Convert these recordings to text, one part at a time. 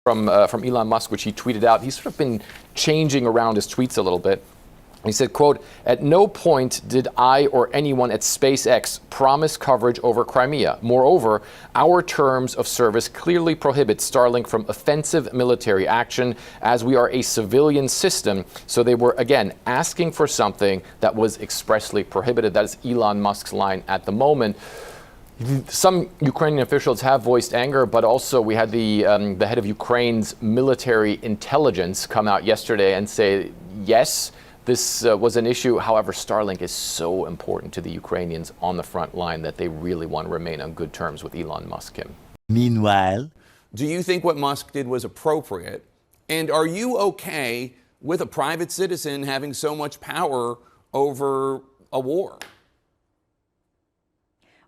from Elon Musk, which he tweeted out. He's sort of been changing around his tweets a little bit. He said, quote, "At no point did I or anyone at SpaceX promise coverage over Crimea. Moreover, our terms of service clearly prohibit Starlink from offensive military action as we are a civilian system." So they were, again, asking for something that was expressly prohibited. That is Elon Musk's line at the moment. Some Ukrainian officials have voiced anger, but also we had the head of Ukraine's military intelligence come out yesterday and say, yes, this was an issue. However, Starlink is so important to the Ukrainians on the front line that they really want to remain on good terms with Elon Musk. Meanwhile, do you think what Musk did was appropriate? And are you okay with a private citizen having so much power over a war?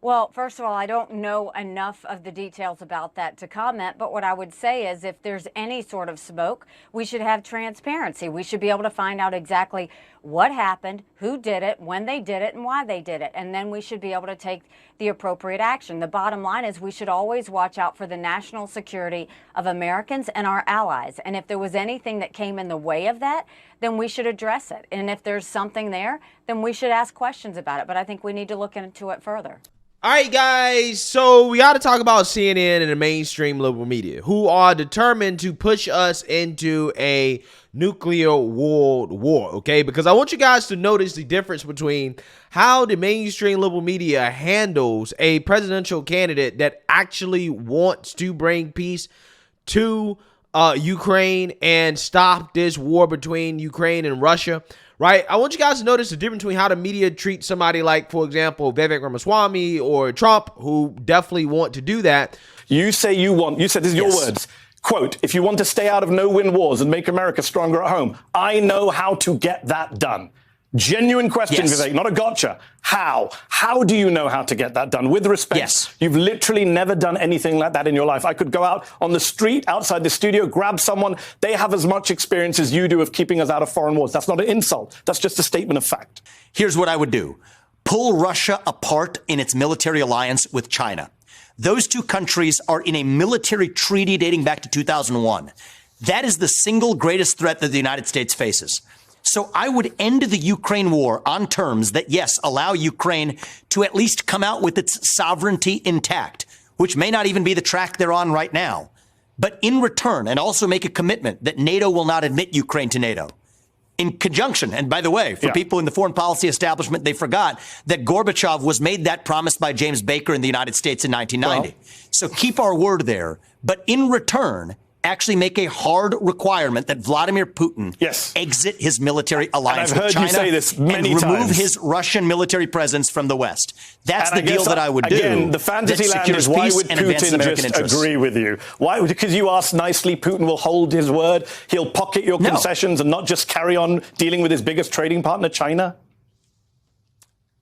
Well, first of all, I don't know enough of the details about that to comment, but what I would say is if there's any sort of smoke, we should have transparency. We should be able to find out exactly what happened, who did it, when they did it, and why they did it. And then we should be able to take the appropriate action. The bottom line is we should always watch out for the national security of Americans and our allies. And if there was anything that came in the way of that, then we should address it. And if there's something there, then we should ask questions about it. But I think we need to look into it further. All right, guys, so we got to talk about CNN and the mainstream liberal media, who are determined to push us into a nuclear world war, okay? Because I want you guys to notice the difference between how the mainstream liberal media handles a presidential candidate that actually wants to bring peace to Ukraine and stop this war between Ukraine and Russia. Right, I want you guys to notice the difference between how the media treats somebody like, for example, Vivek Ramaswamy or Trump, who definitely want to do that. You said this is your words, quote, "If you want to stay out of no-win wars and make America stronger at home, I know how to get that done." Genuine question, Vivek, not a gotcha. How? How do you know how to get that done? With respect, you've literally never done anything like that in your life. I could go out on the street outside the studio, grab someone. They have as much experience as you do of keeping us out of foreign wars. That's not an insult. That's just a statement of fact. Here's what I would do. Pull Russia apart in its military alliance with China. Those two countries are in a military treaty dating back to 2001. That is the single greatest threat that the United States faces. So I would end the Ukraine war on terms that, yes, allow Ukraine to at least come out with its sovereignty intact, which may not even be the track they're on right now. But in return, and also make a commitment that NATO will not admit Ukraine to NATO. In conjunction, and by the way, for people in the foreign policy establishment, they forgot that Gorbachev was made that promise by James Baker in the United States in 1990. So keep our word there. But in return, actually make a hard requirement that Vladimir Putin exit his military alliance with China and remove his Russian military presence from the West. That's the deal that I would do. Again, the fantasy land is why would Putin just agree with you? Why? Because you asked nicely, Putin will hold his word. He'll pocket your concessions and not just carry on dealing with his biggest trading partner, China?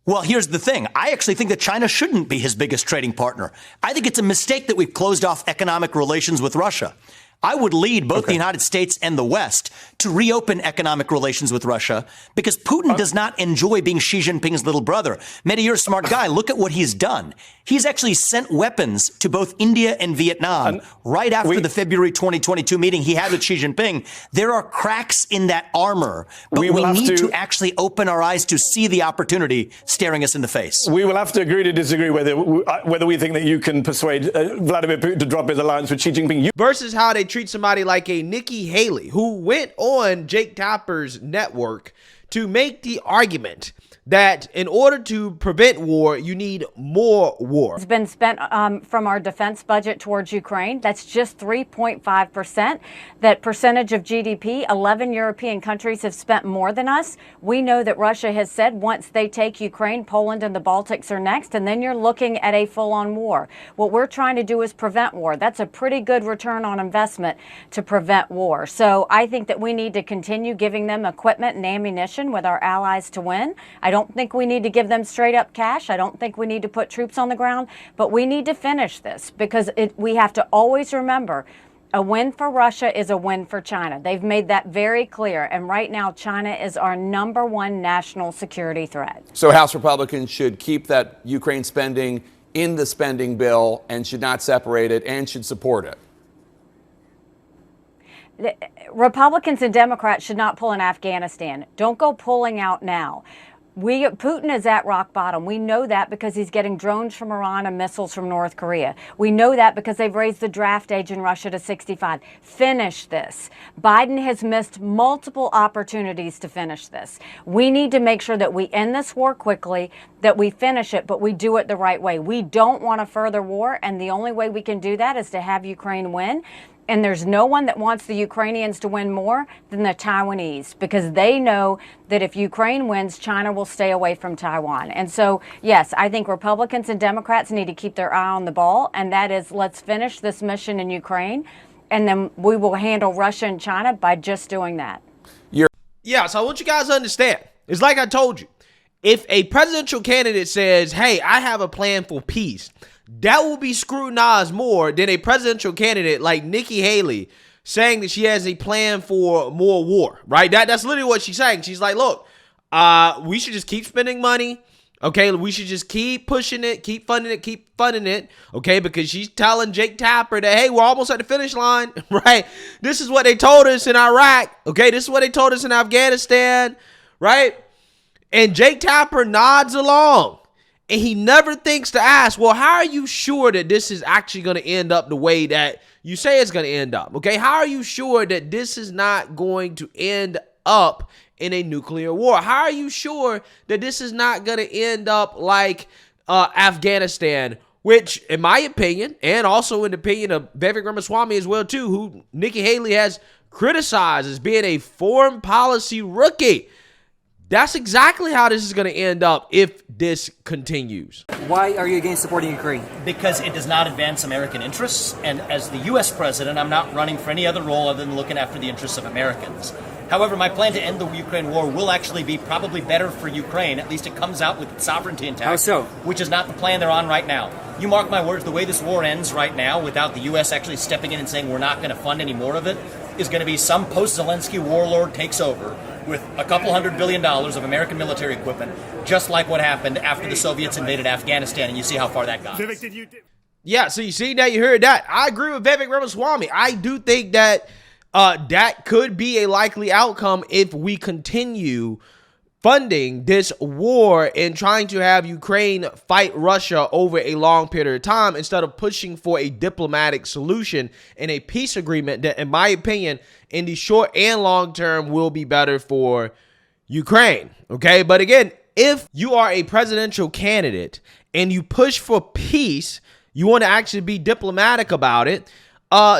Well, here's the thing. I actually think that China shouldn't be his biggest trading partner. I think it's a mistake that we've closed off economic relations with Russia. I would lead both the United States and the West to reopen economic relations with Russia because Putin does not enjoy being Xi Jinping's little brother. Mehdi, you're a smart guy. Look at what he's done. He's actually sent weapons to both India and Vietnam right after the February 2022 meeting he had with Xi Jinping. There are cracks in that armor, but we need to actually open our eyes to see the opportunity staring us in the face. We will have to agree to disagree whether we think that you can persuade Vladimir Putin to drop his alliance with Xi Jinping. Versus how they treat somebody like a Nikki Haley, who went on Jake Tapper's network to make the argument that in order to prevent war, you need more war. It's been spent from our defense budget towards Ukraine. That's just 3.5%. That percentage of GDP, 11 European countries have spent more than us. We know that Russia has said once they take Ukraine, Poland and the Baltics are next, and then you're looking at a full-on war. What we're trying to do is prevent war. That's a pretty good return on investment to prevent war. So I think that we need to continue giving them equipment and ammunition with our allies to win. I don't think we need to give them straight up cash. I don't think we need to put troops on the ground, but we need to finish this because we have to always remember a win for Russia is a win for China. They've made that very clear. And right now, China is our #1 national security threat. So House Republicans should keep that Ukraine spending in the spending bill and should not separate it and should support it. Republicans and Democrats should not pull in Afghanistan. Don't go pulling out now. Putin is at rock bottom. We know that because he's getting drones from Iran and missiles from North Korea. We know that because they've raised the draft age in Russia to 65. Finish this. Biden has missed multiple opportunities to finish this. We need to make sure that we end this war quickly, that we finish it, but we do it the right way. We don't want a further war, and the only way we can do that is to have Ukraine win. And there's no one that wants the Ukrainians to win more than the Taiwanese, because they know that if Ukraine wins, China will stay away from Taiwan. And so, yes, I think Republicans and Democrats need to keep their eye on the ball, and that is, let's finish this mission in Ukraine, and then we will handle Russia and China by just doing that. Yeah, so I want you guys to understand. It's like I told you. If a presidential candidate says, hey, I have a plan for peace, that will be scrutinized more than a presidential candidate like Nikki Haley saying that she has a plan for more war, right? That's literally what she's saying. She's like, look, we should just keep spending money, okay? We should just keep pushing it, keep funding it, okay? Because she's telling Jake Tapper that, hey, we're almost at the finish line, right? This is what they told us in Iraq, okay? This is what they told us in Afghanistan, right? And Jake Tapper nods along. And he never thinks to ask, well, how are you sure that this is actually going to end up the way that you say it's going to end up? Okay, how are you sure that this is not going to end up in a nuclear war? How are you sure that this is not going to end up like Afghanistan, which, in my opinion, and also in the opinion of Vivek Ramaswamy as well, too, who Nikki Haley has criticized as being a foreign policy rookie. That's exactly how this is going to end up if this continues. Why are you against supporting Ukraine? Because it does not advance American interests, and as the U.S. president, I'm not running for any other role other than looking after the interests of Americans. However, my plan to end the Ukraine war will actually be probably better for Ukraine. At least it comes out with its sovereignty intact. How so? Which is not the plan they're on right now. You mark my words, the way this war ends right now, without the U.S. actually stepping in and saying we're not going to fund any more of it, is going to be some post-Zelensky warlord takes over with a couple $100 billion of American military equipment, just like what happened after the Soviets invaded Afghanistan, and you see how far that got. Yeah, so you see that, you heard that. I agree with Vivek Ramaswamy. I do think that that could be a likely outcome if we continue funding this war and trying to have Ukraine fight Russia over a long period of time instead of pushing for a diplomatic solution and a peace agreement that, in my opinion, in the short and long term will be better for Ukraine. Okay, but again, if you are a presidential candidate and you push for peace, you want to actually be diplomatic about it,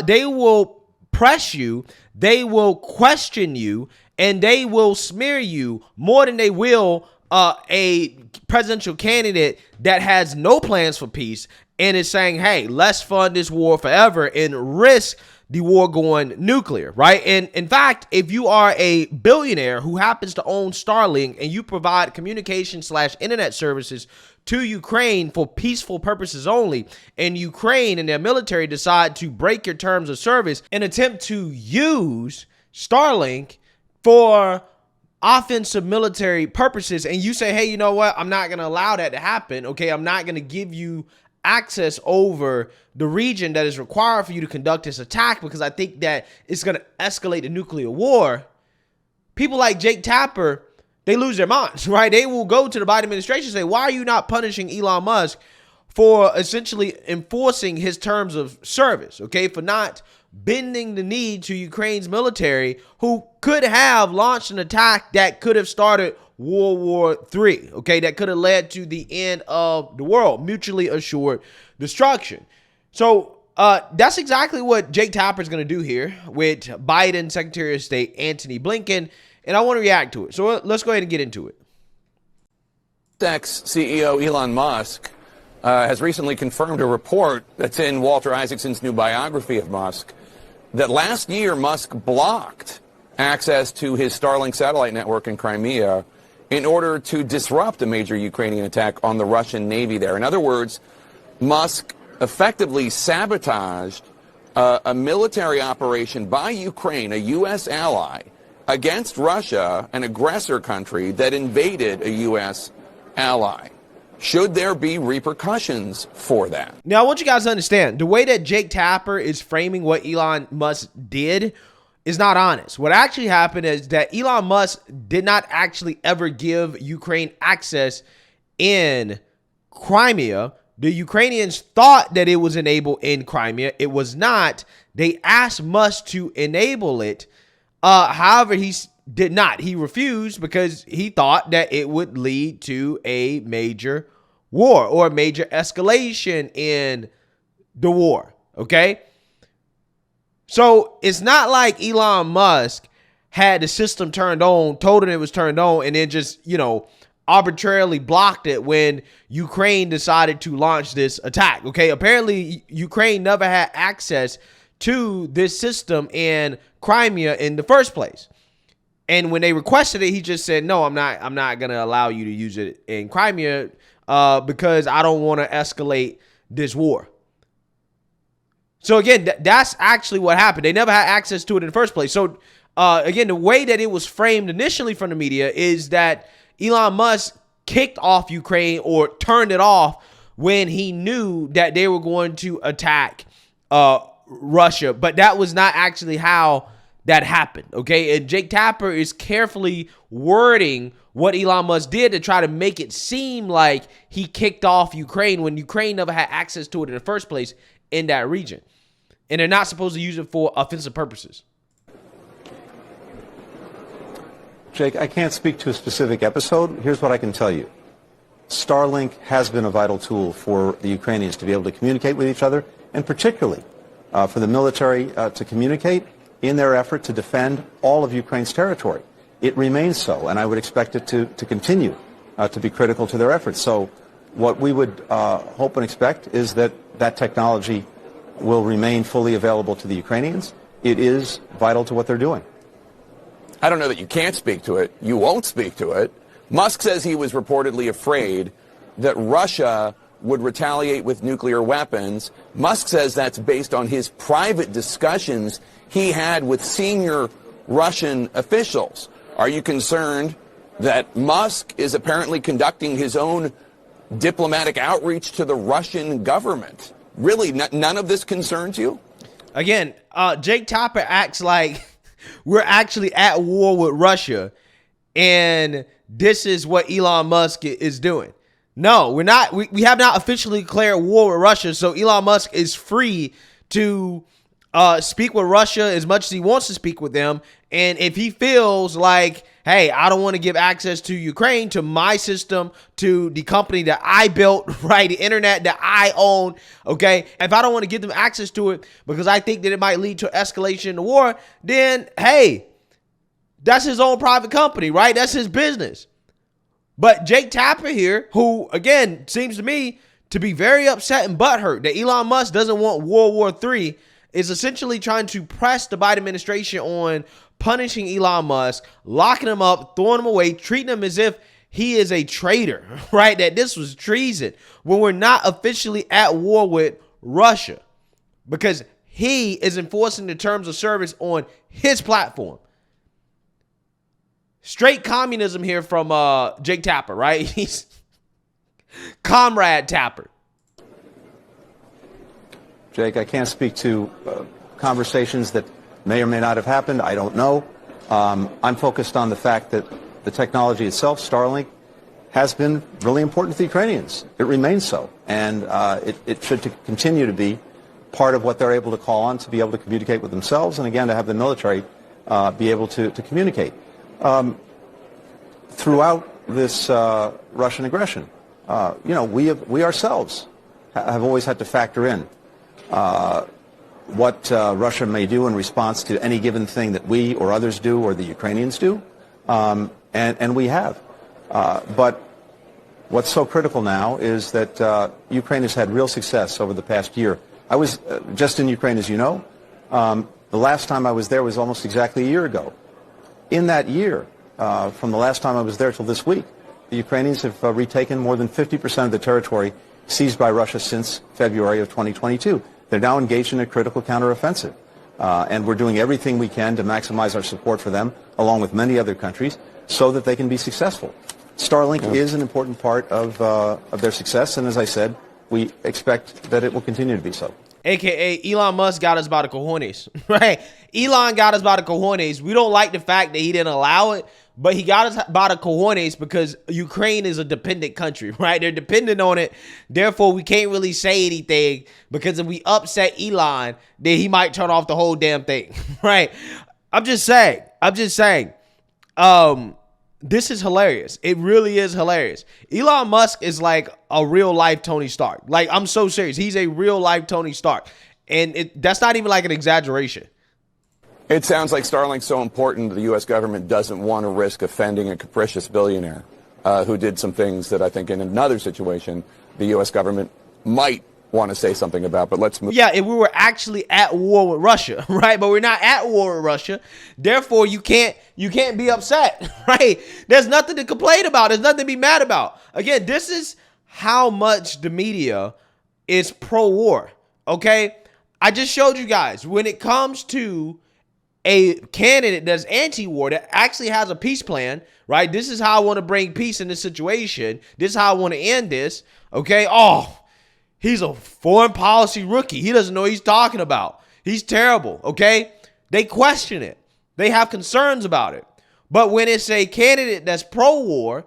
they will press you, they will question you, and they will smear you more than they will a presidential candidate that has no plans for peace and is saying, hey, let's fund this war forever and risk the war going nuclear, right? And in fact, if you are a billionaire who happens to own Starlink and you provide communication/internet services to Ukraine for peaceful purposes only, and Ukraine and their military decide to break your terms of service and attempt to use Starlink for offensive military purposes, and you say, hey, you know what? I'm not going to allow that to happen. Okay, I'm not going to give you access over the region that is required for you to conduct this attack because I think that it's going to escalate a nuclear war. People like Jake Tapper, they lose their minds, right? They will go to the Biden administration and say, why are you not punishing Elon Musk for essentially enforcing his terms of service, okay, for not bending the knee to Ukraine's military, who could have launched an attack that could have started World War III, okay, that could have led to the end of the world, mutually assured destruction. So that's exactly what Jake Tapper is going to do here with Biden Secretary of State Antony Blinken, and I want to react to it. So let's go ahead and get into it. Ex-CEO Elon Musk has recently confirmed a report that's in Walter Isaacson's new biography of Musk that last year Musk blocked access to his Starlink satellite network in Crimea in order to disrupt a major Ukrainian attack on the Russian Navy there. In other words, Musk effectively sabotaged a military operation by Ukraine, a U.S. ally, against Russia, an aggressor country that invaded a U.S. ally. Should there be repercussions for that? Now, I want you guys to understand the way that Jake Tapper is framing what Elon Musk did is not honest. What actually happened is that Elon Musk did not actually ever give Ukraine access in Crimea. The Ukrainians thought that it was enabled in Crimea. It was not. They asked Musk to enable it. However, he did not. He refused because he thought that it would lead to a major war or a major escalation in the war. Okay? So it's not like Elon Musk had the system turned on, told him it was turned on, and then just, arbitrarily blocked it when Ukraine decided to launch this attack. Okay, apparently Ukraine never had access to this system in Crimea in the first place. And when they requested it, he just said, no, I'm not going to allow you to use it in Crimea because I don't want to escalate this war. So again, that's actually what happened. They never had access to it in the first place. So again, the way that it was framed initially from the media is that Elon Musk kicked off Ukraine or turned it off when he knew that they were going to attack Russia. But that was not actually how that happened. Okay. And Jake Tapper is carefully wording what Elon Musk did to try to make it seem like he kicked off Ukraine when Ukraine never had access to it in the first place in that region. And they're not supposed to use it for offensive purposes. Jake, I can't speak to a specific episode. Here's what I can tell you. Starlink has been a vital tool for the Ukrainians to be able to communicate with each other, and particularly for the military to communicate in their effort to defend all of Ukraine's territory. It remains so, and I would expect it to continue to be critical to their efforts. So what we would hope and expect is that that technology will remain fully available to the Ukrainians. It is vital to what they're doing. I don't know that you can't speak to it. You won't speak to it. Musk says he was reportedly afraid that Russia would retaliate with nuclear weapons. Musk says that's based on his private discussions he had with senior Russian officials. Are you concerned that Musk is apparently conducting his own diplomatic outreach to the Russian government? Really, none of this concerns you? Again, Jake Tapper acts like we're actually at war with Russia, and this is what Elon Musk is doing. No, we're not. We have not officially declared war with Russia, so Elon Musk is free to speak with Russia as much as he wants to speak with them. And if he feels like, hey, I don't want to give access to Ukraine, to my system, to the company that I built, right, the internet that I own, okay, if I don't want to give them access to it because I think that it might lead to escalation in the war, then, hey, that's his own private company, right? That's his business. But Jake Tapper here, who, again, seems to me to be very upset and butthurt that Elon Musk doesn't want World War III, is essentially trying to press the Biden administration on punishing Elon Musk, locking him up, throwing him away, treating him as if he is a traitor, right? That this was treason when we're not officially at war with Russia because he is enforcing the terms of service on his platform. Straight communism here from Jake Tapper, right? He's Comrade Tapper. Jake, I can't speak to conversations that may or may not have happened. I don't know. I'm focused on the fact that the technology itself, Starlink, has been really important to the Ukrainians. It remains so. And it should continue to be part of what they're able to call on to be able to communicate with themselves and, again, to have the military be able to communicate. Throughout this Russian aggression, we ourselves have always had to factor in what Russia may do in response to any given thing that we or others do or the Ukrainians do, and we have. But what's so critical now is that Ukraine has had real success over the past year. I was just in Ukraine, as you know. The last time I was there was almost exactly a year ago. In that year, from the last time I was there till this week, the Ukrainians have retaken more than 50% of the territory seized by Russia since February of 2022. They're now engaged in a critical counteroffensive, and we're doing everything we can to maximize our support for them, along with many other countries, so that they can be successful. Starlink is an important part of their success, and as I said, we expect that it will continue to be so. AKA Elon Musk got us by the cojones, right? Elon got us by the cojones. We don't like the fact that he didn't allow it, but he got us by the cojones because Ukraine is a dependent country, right? They're dependent on it. Therefore, we can't really say anything because if we upset Elon, then he might turn off the whole damn thing, right? I'm just saying. This is hilarious. It really is hilarious. Elon Musk is like a real life Tony Stark. Like, I'm so serious. He's a real life Tony Stark. And that's not even like an exaggeration. It sounds like Starlink's so important the U.S. government doesn't want to risk offending a capricious billionaire who did some things that I think in another situation the U.S. government might want to say something about. But let's move. Yeah, if we were actually at war with Russia, right? But we're not at war with Russia. Therefore, you can't be upset, right? There's nothing to complain about. There's nothing to be mad about. Again, this is how much the media is pro-war, okay? I just showed you guys when it comes to a candidate that's anti-war that actually has a peace plan, right? This is how I want to bring peace in this situation. This is how I want to end this, okay? Oh, he's a foreign policy rookie. He doesn't know what he's talking about. He's terrible, okay? They question it. They have concerns about it. But when it's a candidate that's pro-war,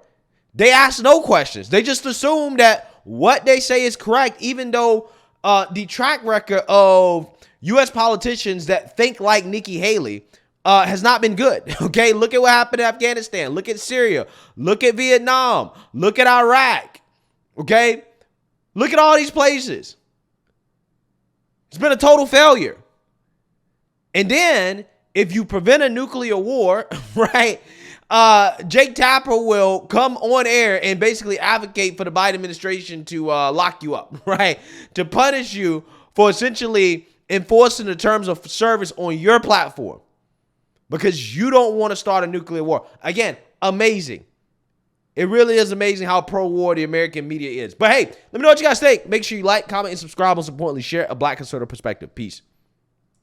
they ask no questions. They just assume that what they say is correct, even though the track record of U.S. politicians that think like Nikki Haley has not been good, okay? Look at what happened in Afghanistan. Look at Syria. Look at Vietnam. Look at Iraq, okay? Look at all these places. It's been a total failure. And then, if you prevent a nuclear war, right, Jake Tapper will come on air and basically advocate for the Biden administration to lock you up, right, to punish you for essentially enforcing the terms of service on your platform because you don't want to start a nuclear war. Again, amazing. It really is amazing how pro-war the American media is. But hey, let me know what you guys think. Make sure you like, comment, and subscribe. Most importantly, share a Black conservative perspective. Peace.